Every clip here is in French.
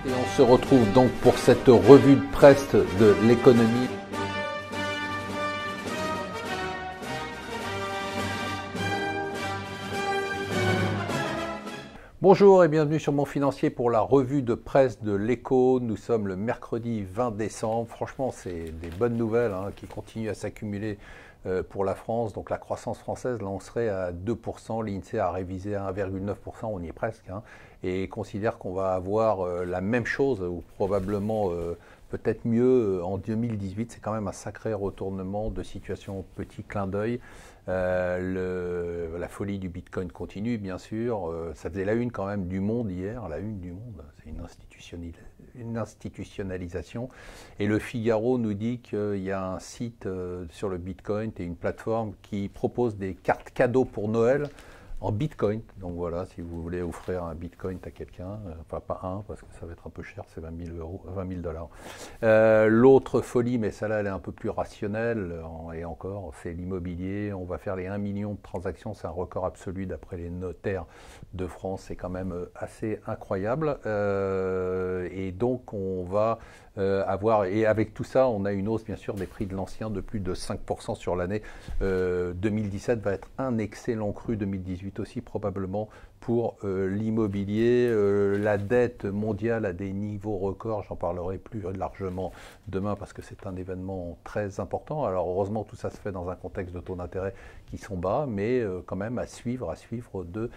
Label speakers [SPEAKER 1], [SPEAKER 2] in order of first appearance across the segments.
[SPEAKER 1] Et on se retrouve donc pour cette revue de presse de l'économie. Bonjour et bienvenue sur Mon Financier pour la revue de presse de l'Écho. Nous sommes le mercredi 20 décembre. Franchement, c'est des bonnes nouvelles qui continuent à s'accumuler pour la France. Donc la croissance française, là on serait à 2%, l'INSEE a révisé à 1,9%, on y est presque, et considère qu'on va avoir la même chose, ou probablement peut-être mieux en 2018. C'est quand même un sacré retournement de situation, petit clin d'œil. La folie du Bitcoin continue, bien sûr. Ça faisait la une quand même du Monde hier. La une du Monde, c'est une institutionnalisation. Et le Figaro nous dit qu'il y a un site sur le Bitcoin et une plateforme qui propose des cartes cadeaux pour Noël en Bitcoin. Donc voilà, si vous voulez offrir un Bitcoin à quelqu'un, enfin pas un, parce que ça va être un peu cher, c'est 20 000 dollars. L'autre folie, mais celle-là, elle est un peu plus rationnelle, et encore, c'est l'immobilier. On va faire les 1 million de transactions, c'est un record absolu d'après les notaires de France, c'est quand même assez incroyable. Et donc, on va avoir, et avec tout ça, on a une hausse, bien sûr, des prix de l'ancien de plus de 5% sur l'année. 2017 va être un excellent cru, 2018 aussi probablement pour l'immobilier. La dette mondiale a des niveaux records, j'en parlerai plus largement demain parce que c'est un événement très important. Alors heureusement tout ça se fait dans un contexte de taux d'intérêt qui sont bas, mais quand même à suivre de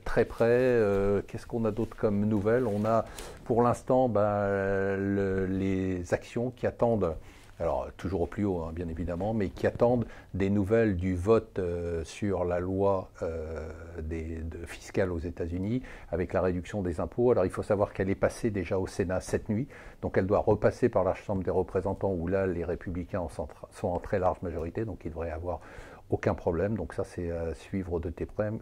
[SPEAKER 1] très près. Qu'est-ce qu'on a d'autre comme nouvelles? On a pour l'instant les actions qui attendent, alors toujours au plus haut bien évidemment, mais qui attendent des nouvelles du vote sur la loi fiscale aux États-Unis avec la réduction des impôts. Alors il faut savoir qu'elle est passée déjà au Sénat cette nuit, donc elle doit repasser par la Chambre des représentants où là les républicains sont en très large majorité, donc il devrait y avoir aucun problème. Donc ça c'est à suivre de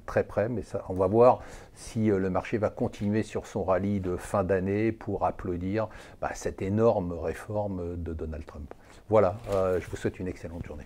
[SPEAKER 1] très près, mais ça, on va voir si le marché va continuer sur son rallye de fin d'année pour applaudir cette énorme réforme de Donald Trump. Voilà, je vous souhaite une excellente journée.